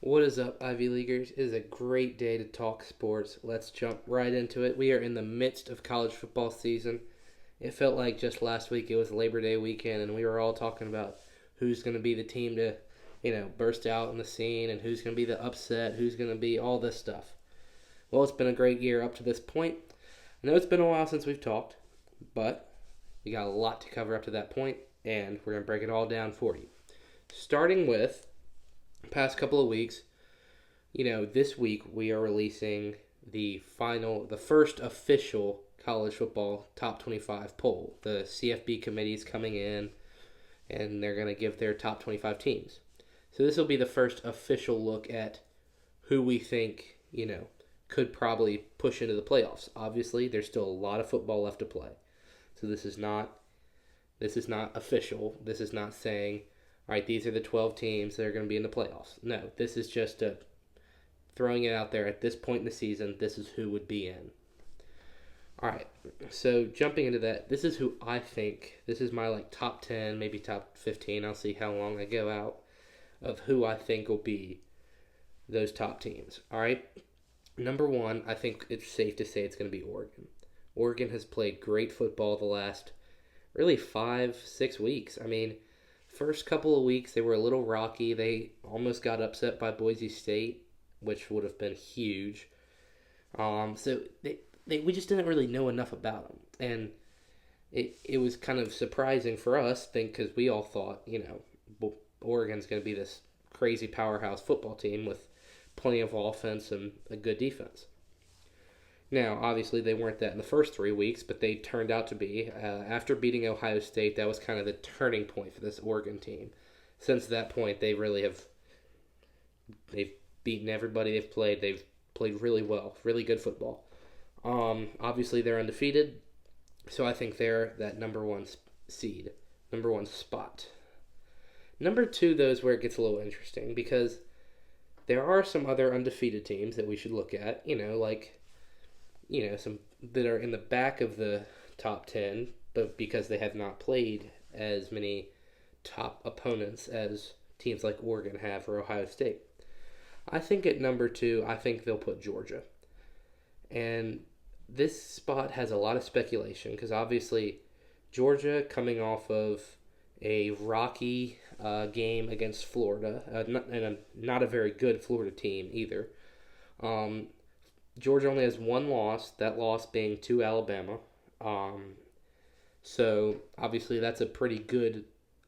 What is up, Ivy Leaguers? It is a great day to talk sports. Let's jump right into it. We are in the midst of college football season. It felt like just last week it was Labor Day weekend, and we were all talking about who's going to be the team to, burst out in the scene and who's going to be the upset, who's going to be all this stuff. Well, it's been a great year up to this point. I know it's been a while since we've talked, but we got a lot to cover up to that point, and we're going to break it all down for you. Starting with the past couple of weeks, this week we are releasing the first official college football top 25 poll. The CFB committee is coming in and they're going to give their top 25 teams. So this will be the first official look at who we think, could probably push into the playoffs. Obviously, there's still a lot of football left to play. So this is not official. This is not saying, all right, these are the 12 teams that are going to be in the playoffs. No, this is just throwing it out there at this point in the season. This is who would be in. All right, so jumping into that, this is who I think. This is my top 10, maybe top 15. I'll see how long I go out of who I think will be those top teams. All right, number one, I think it's safe to say it's going to be Oregon. Oregon has played great football the last really 5-6 weeks. I mean, first couple of weeks they were a little rocky. They almost got upset by Boise State, which would have been huge. So we just didn't really know enough about them, and it was kind of surprising for us, because we all thought Oregon's going to be this crazy powerhouse football team with plenty of offense and a good defense. Now, obviously, they weren't that in the first 3 weeks, but they turned out to be. After beating Ohio State, that was kind of the turning point for this Oregon team. Since that point, they've beaten everybody they've played. They've played really well, really good football. Obviously, they're undefeated, so I think they're that number one seed, number one spot. Number two, though, is where it gets a little interesting because there are some other undefeated teams that we should look at. Some that are in the back of the top 10, but because they have not played as many top opponents as teams like Oregon have or Ohio State. I think at number two, I think they'll put Georgia. And this spot has a lot of speculation because obviously Georgia coming off of a rocky game against Florida, not a very good Florida team either. Um, Georgia only has one loss, that loss being to Alabama. Um, so obviously that's a pretty good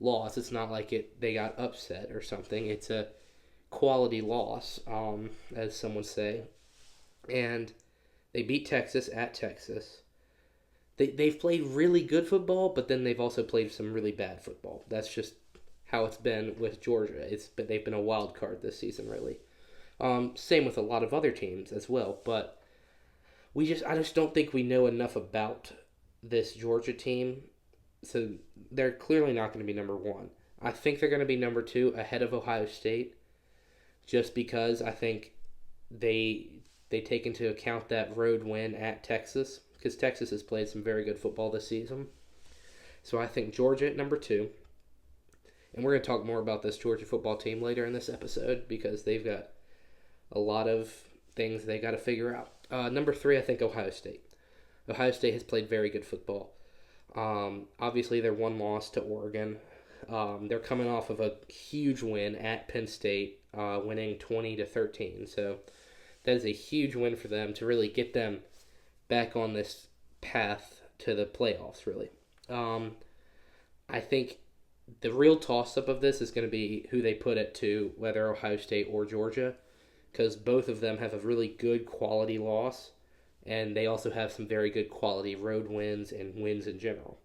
loss. It's not like they got upset or something. It's a quality loss, as some would say. And they beat Texas at Texas. They've played really good football, but then they've also played some really bad football. That's just how it's been with Georgia. They've been a wild card this season, really. Same with a lot of other teams as well, but I just don't think we know enough about this Georgia team, so they're clearly not going to be number one. I think they're going to be number two ahead of Ohio State, just because I think they take into account that road win at Texas, because Texas has played some very good football this season. So I think Georgia at number two, and we're going to talk more about this Georgia football team later in this episode because they've got a lot of things they got to figure out. Number three, I think Ohio State. Ohio State has played very good football. Obviously, their one loss to Oregon. They're coming off of a huge win at Penn State, winning 20-13. So that is a huge win for them to really get them back on this path to the playoffs, really. I think the real toss-up of this is going to be who they put at two, whether Ohio State or Georgia, because both of them have a really good quality loss, and they also have some very good quality road wins and wins in general.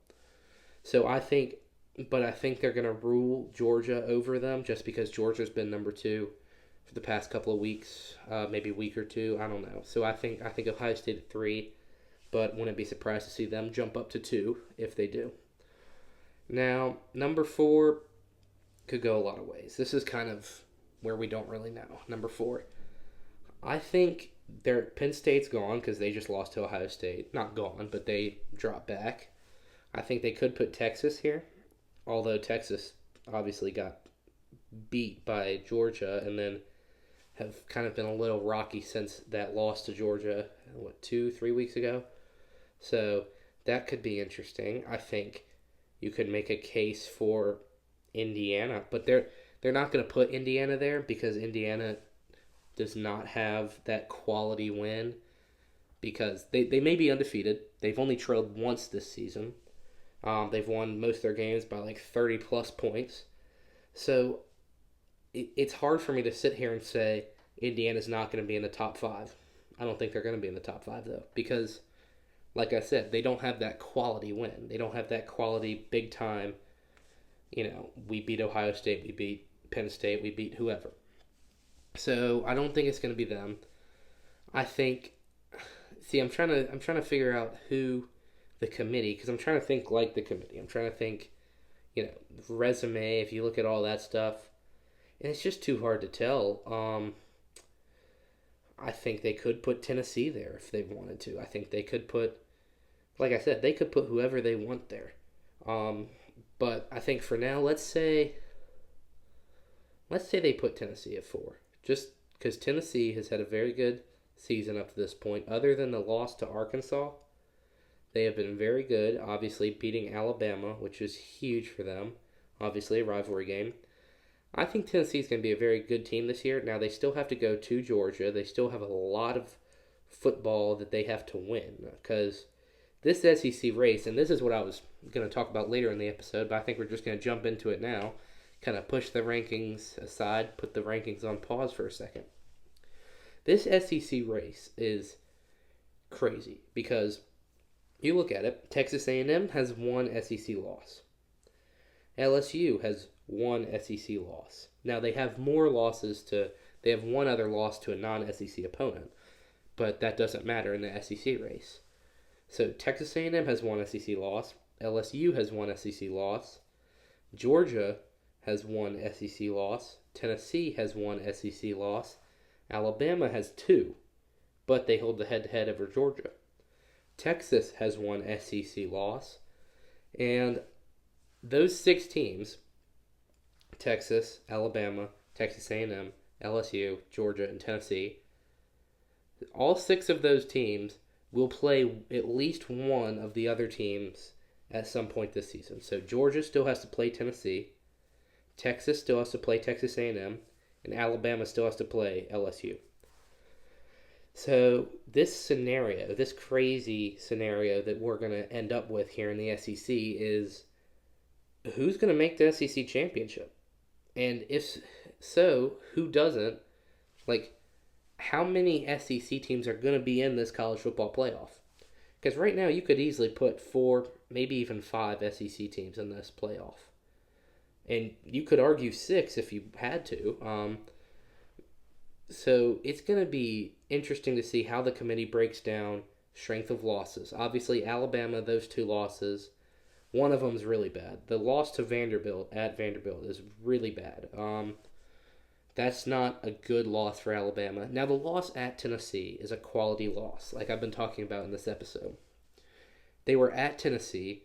So I think they're going to rule Georgia over them just because Georgia's been number two for the past couple of weeks, maybe a week or two. I don't know. So I think Ohio State at three, but wouldn't be surprised to see them jump up to two if they do. Now, number four could go a lot of ways. This is kind of where we don't really know. Number four, I think Penn State's gone because they just lost to Ohio State. Not gone, but they dropped back. I think they could put Texas here, although Texas obviously got beat by Georgia, and then have kind of been a little rocky since that loss to Georgia, 2, 3 weeks ago. So that could be interesting. I think you could make a case for Indiana, but they're not going to put Indiana there because Indiana does not have that quality win because they may be undefeated. They've only trailed once this season. They've won most of their games by like 30 plus points. So it's hard for me to sit here and say Indiana's not going to be in the top five. I don't think they're going to be in the top five, though, because, like I said, they don't have that quality win. They don't have that quality big time. We beat Ohio State, we beat Penn State, we beat whoever. So I don't think it's going to be them. I think. See, I'm trying to figure out who the committee, because I'm trying to think like the committee. I'm trying to think, resume. If you look at all that stuff, and it's just too hard to tell. I think they could put Tennessee there if they wanted to. I think they could put, like I said, they could put whoever they want there. But I think for now, let's say they put Tennessee at 4, just because Tennessee has had a very good season up to this point. Other than the loss to Arkansas, they have been very good. Obviously, beating Alabama, which is huge for them. Obviously, a rivalry game. I think Tennessee is going to be a very good team this year. Now, they still have to go to Georgia. They still have a lot of football that they have to win because this SEC race, and this is what I was going to talk about later in the episode, but I think we're just going to jump into it now, kind of push the rankings aside, put the rankings on pause for a second. This SEC race is crazy because you look at it, Texas A&M has one SEC loss. LSU has one SEC loss. Now they have they have one other loss to a non-SEC opponent, but that doesn't matter in the SEC race. So Texas A&M has one SEC loss, LSU has one SEC loss, Georgia has one SEC loss, Tennessee has one SEC loss, Alabama has 2, but they hold the head-to-head over Georgia. Texas has one SEC loss, and those 6 teams, Texas, Alabama, Texas A&M, LSU, Georgia, and Tennessee, all 6 of those teams will play at least one of the other teams at some point this season. So Georgia still has to play Tennessee, Texas still has to play Texas A&M, and Alabama still has to play LSU. So this crazy scenario that we're going to end up with here in the SEC is who's going to make the SEC championship? And if so, who doesn't? Like, how many SEC teams are going to be in this college football playoff? Because right now you could easily put 4, maybe even 5 SEC teams in this playoff. And you could argue 6 if you had to. So it's going to be interesting to see how the committee breaks down strength of losses. Obviously, Alabama, those 2 losses, one of them is really bad. The loss to Vanderbilt at Vanderbilt is really bad. That's not a good loss for Alabama. Now, the loss at Tennessee is a quality loss, like I've been talking about in this episode. They were at Tennessee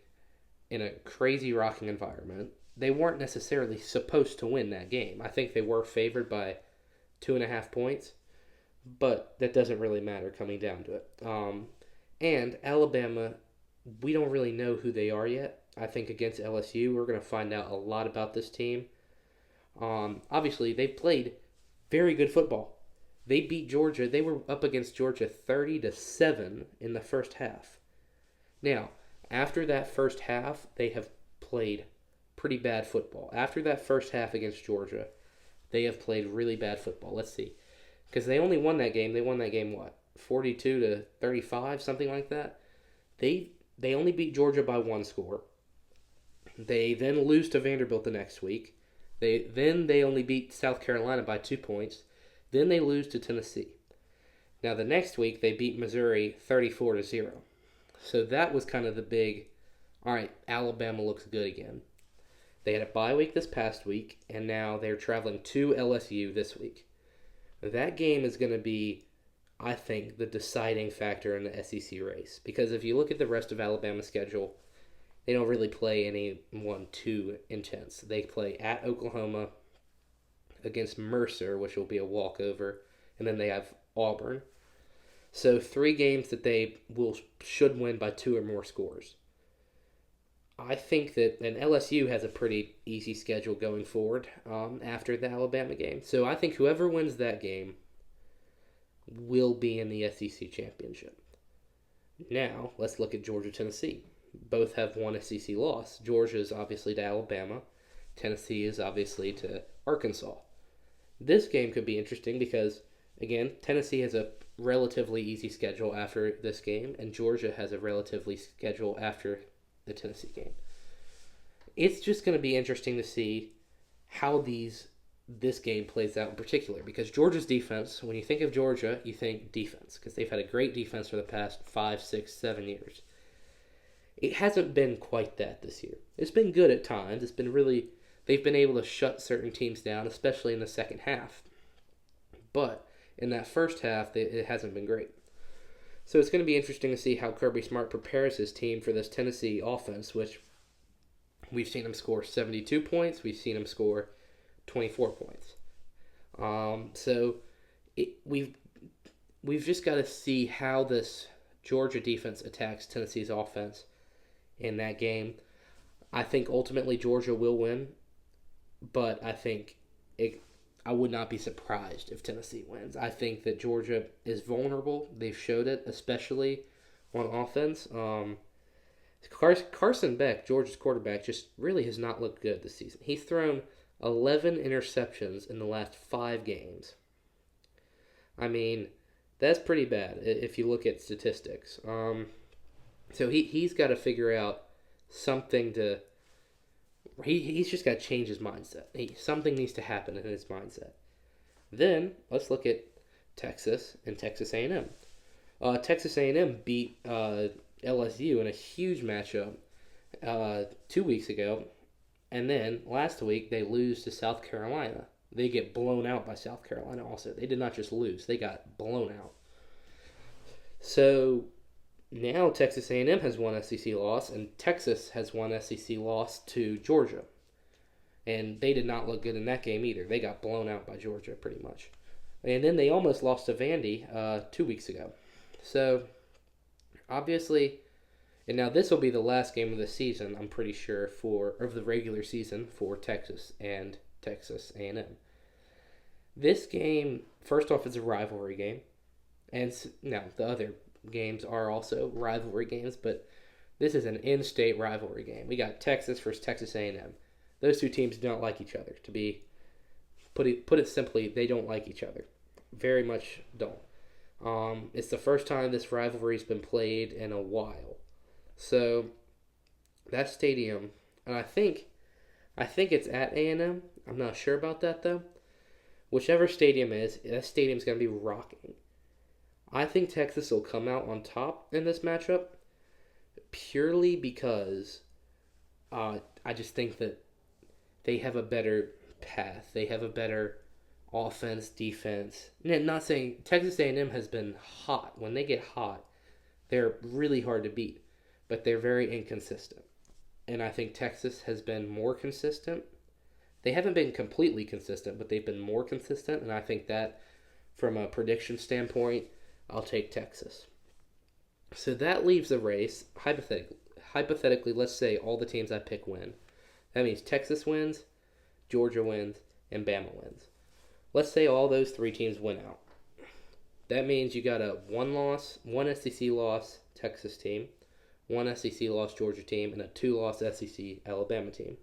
in a crazy rocking environment. They weren't necessarily supposed to win that game. I think they were favored by 2.5 points, but that doesn't really matter coming down to it. And Alabama, we don't really know who they are yet. I think against LSU, we're going to find out a lot about this team. Obviously, they played very good football. They beat Georgia. They were up against Georgia 30-7 in the first half. Now, after that first half, they have played pretty bad football. After that first half against Georgia, they have played really bad football. Let's see. Because they only won that game. They won that game, 42-35, something like that? They only beat Georgia by 1 score. They then lose to Vanderbilt the next week. They only beat South Carolina by 2 points. Then they lose to Tennessee. Now the next week they beat Missouri 34-0. So that was kind of the big, all right, Alabama looks good again. They had a bye week this past week, and now they're traveling to LSU this week. That game is going to be, I think, the deciding factor in the SEC race. Because if you look at the rest of Alabama's schedule, they don't really play anyone too intense. They play at Oklahoma, against Mercer, which will be a walkover, and then they have Auburn. So 3 games that they should win by 2 or more scores. I think that and LSU has a pretty easy schedule going forward after the Alabama game. So I think whoever wins that game will be in the SEC championship. Now let's look at Georgia Tennessee. Both have one SEC loss. Georgia is obviously to Alabama. Tennessee is obviously to Arkansas. This game could be interesting because, again, Tennessee has a relatively easy schedule after this game, and Georgia has a relatively schedule after the Tennessee game. It's just going to be interesting to see how this game plays out in particular, because Georgia's defense, when you think of Georgia, you think defense, because they've had a great defense for the past 5, 6, 7 years. It hasn't been quite that this year. It's been good at times. They've been able to shut certain teams down, especially in the second half. But in that first half, it hasn't been great. So it's going to be interesting to see how Kirby Smart prepares his team for this Tennessee offense, which we've seen him score 72 points. We've seen him score 24 points. We've just got to see how this Georgia defense attacks Tennessee's offense in that game. I think ultimately Georgia will win, but I would not be surprised if Tennessee wins. I think that Georgia is vulnerable. They've showed it, especially on offense. Carson Beck, Georgia's quarterback, just really has not looked good this season. He's thrown 11 interceptions in the last 5 games. I mean, that's pretty bad if you look at statistics. So he's got to figure out something to... He's just got to change his mindset. Something needs to happen in his mindset. Then, let's look at Texas and Texas A&M. Texas A&M beat LSU in a huge matchup 2 weeks ago. And then, last week, they lose to South Carolina. They get blown out by South Carolina also. They did not just lose. They got blown out. So... now Texas A&M has one SEC loss, and Texas has one SEC loss to Georgia. And they did not look good in that game either. They got blown out by Georgia pretty much. And then they almost lost to Vandy 2 weeks ago. So, obviously, and now this will be the last game of the season, I'm pretty sure, of the regular season for Texas and Texas A&M. This game, first off, is a rivalry game. And now the other games are also rivalry games, but this is an in-state rivalry game. We got Texas versus Texas A&M. Those two teams don't like each other. To be put it simply, they don't like each other. Very much don't. It's the first time this rivalry's been played in a while. So that stadium, and I think it's at A&M. I'm not sure about that though. Whichever stadium is, that stadium's gonna be rocking. I think Texas will come out on top in this matchup purely because I just think that they have a better path. They have a better offense, defense. Not saying Texas A&M has been hot. When they get hot, they're really hard to beat, but they're very inconsistent. And I think Texas has been more consistent. They haven't been completely consistent, but they've been more consistent, and I think that from a prediction standpoint, I'll take Texas. So that leaves the race, hypothetically, let's say all the teams I pick win. That means Texas wins, Georgia wins, and Bama wins. Let's say all those 3 teams win out. That means you got a 1 SEC loss Texas team, 1 SEC loss Georgia team, and a 2-loss SEC Alabama team.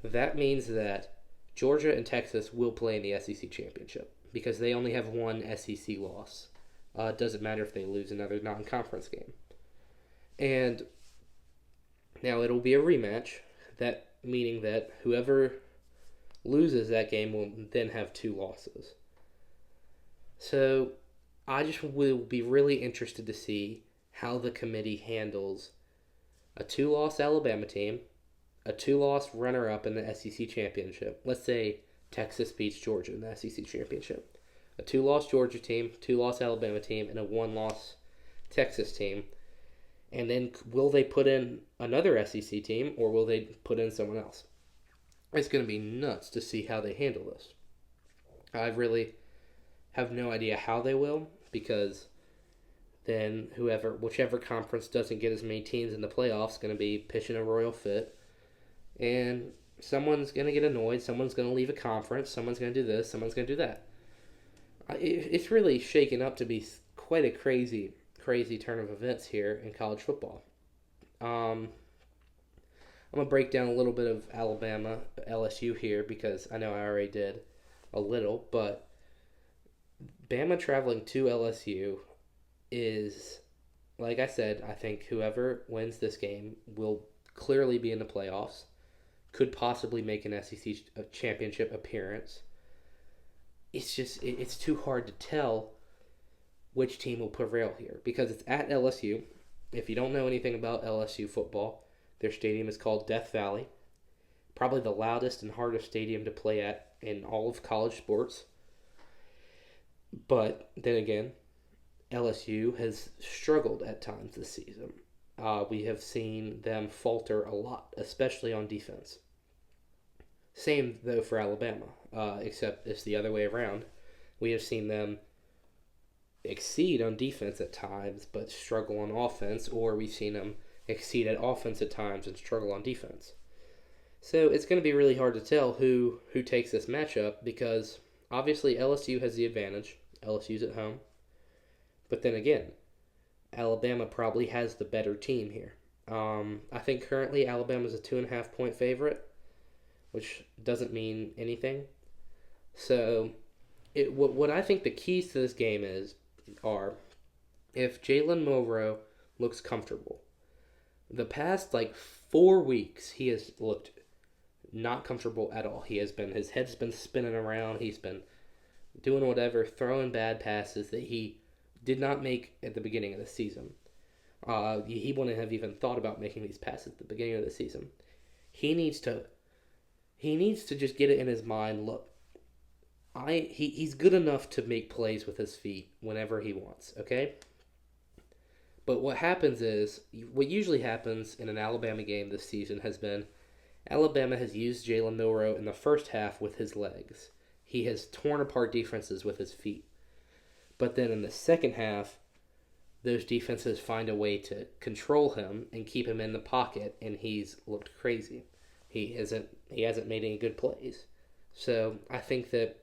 That means that Georgia and Texas will play in the SEC championship because they only have 1 SEC loss. It doesn't matter if they lose another non-conference game. And now it'll be a rematch, that meaning that whoever loses that game will then have 2 losses. So I just will be really interested to see how the committee handles a 2-loss Alabama team, a 2-loss runner-up in the SEC championship. Let's say Texas beats Georgia in the SEC championship. A 2-loss Georgia team, 2-loss Alabama team, and a 1-loss Texas team. And then will they put in another SEC team, or will they put in someone else? It's going to be nuts to see how they handle this. I really have no idea how they will, because then whichever conference doesn't get as many teams in the playoffs, going to be pitching a royal fit, and someone's going to get annoyed. Someone's going to leave a conference. Someone's going to do this. Someone's going to do that. It's really shaken up to be quite a crazy, crazy turn of events here in college football. I'm gonna break down a little bit of Alabama, LSU here, because I know I already did a little, but Bama traveling to LSU is, like I said, I think whoever wins this game will clearly be in the playoffs, could possibly make an SEC championship appearance. It's too hard to tell which team will prevail here, because it's at LSU. If you don't know anything about LSU football, their stadium is called Death Valley. Probably the loudest and hardest stadium to play at in all of college sports. But then again, LSU has struggled at times this season. We have seen them falter a lot, especially on defense. Same, though, for Alabama, except it's the other way around. We have seen them exceed on defense at times, but struggle on offense, or we've seen them exceed at offense at times and struggle on defense. So it's going to be really hard to tell who takes this matchup, because obviously LSU has the advantage. LSU's at home. But then again, Alabama probably has the better team here. I think currently Alabama's a 2.5-point favorite, which doesn't mean anything. So what I think the keys to this game are if Jalen Milroe looks comfortable. The past 4 weeks he has looked not comfortable at all. His head's been spinning around. He's been doing whatever, throwing bad passes that he did not make at the beginning of the season. He wouldn't have even thought about making these passes at the beginning of the season. He needs to just get it in his mind. Look, he's good enough to make plays with his feet whenever he wants. Okay. But what usually happens in an Alabama game this season has been Alabama has used Jalen Milroe in the first half with his legs. He has torn apart defenses with his feet. But then in the second half, those defenses find a way to control him and keep him in the pocket, and he's looked crazy. He hasn't made any good plays. So I think that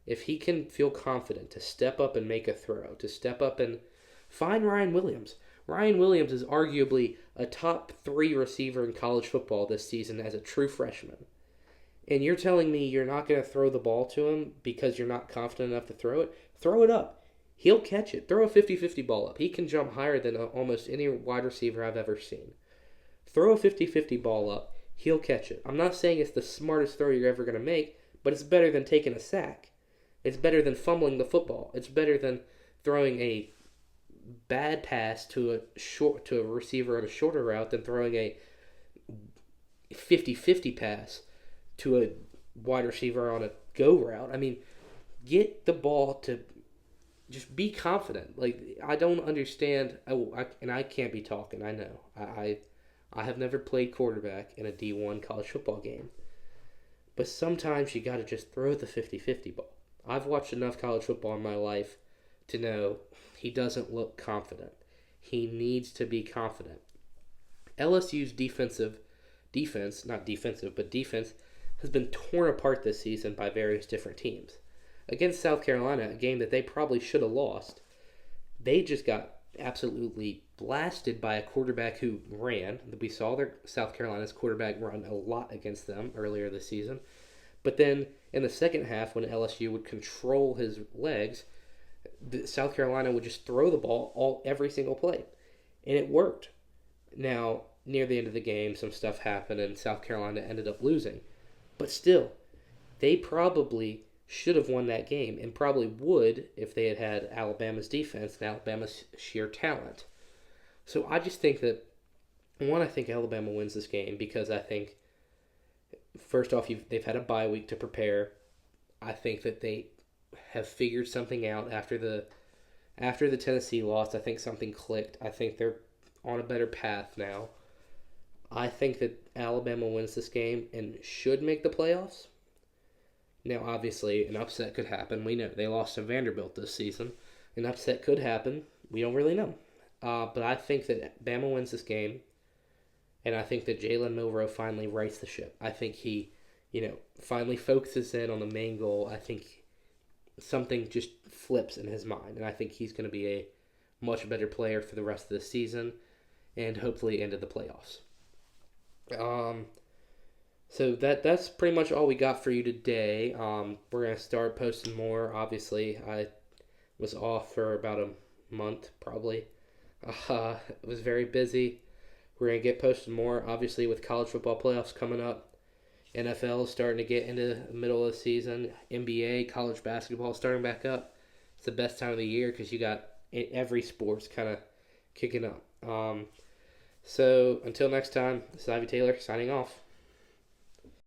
if he can feel confident to step up and make a throw, to step up and find Ryan Williams. Ryan Williams is arguably a top 3 receiver in college football this season as a true freshman. And you're telling me you're not going to throw the ball to him because you're not confident enough to throw it? Throw it up. He'll catch it. Throw a 50-50 ball up. He can jump higher than almost any wide receiver I've ever seen. Throw a 50-50 ball up. He'll catch it. I'm not saying it's the smartest throw you're ever going to make, but it's better than taking a sack. It's better than fumbling the football. It's better than throwing a bad pass to a receiver on a shorter route than throwing a 50-50 pass to a wide receiver on a go route. I mean, get the ball to just be confident. I don't understand. And I can't be talking. I know. I have never played quarterback in a D1 college football game. But sometimes you got to just throw the 50-50 ball. I've watched enough college football in my life to know he doesn't look confident. He needs to be confident. LSU's defense has been torn apart this season by various different teams. Against South Carolina, a game that they probably should have lost, they just got absolutely blasted by a quarterback who ran. We saw South Carolina's quarterback run a lot against them earlier this season. But then in the second half, when LSU would control his legs, South Carolina would just throw the ball every single play. And it worked. Now, near the end of the game, some stuff happened and South Carolina ended up losing. But still, they probably should have won that game, and probably would if they had had Alabama's defense and Alabama's sheer talent. So I just think that, I think Alabama wins this game because I think, first off, they've had a bye week to prepare. I think that they have figured something out after the Tennessee loss. I think something clicked. I think they're on a better path now. I think that Alabama wins this game and should make the playoffs. Now, obviously, an upset could happen. We know they lost to Vanderbilt this season. An upset could happen. We don't really know. But I think that Bama wins this game, and I think that Jalen Milroe finally rights the ship. I think he, finally focuses in on the main goal. I think something just flips in his mind, and I think he's going to be a much better player for the rest of the season and hopefully into the playoffs. Um, so that's pretty much all we got for you today. We're gonna start posting more. Obviously, I was off for about a month, probably. It was very busy. We're gonna get posting more. Obviously, with college football playoffs coming up, NFL is starting to get into the middle of the season. NBA, college basketball starting back up. It's the best time of the year because you got every sports kind of kicking up. So until next time, this is Ivy Taylor signing off.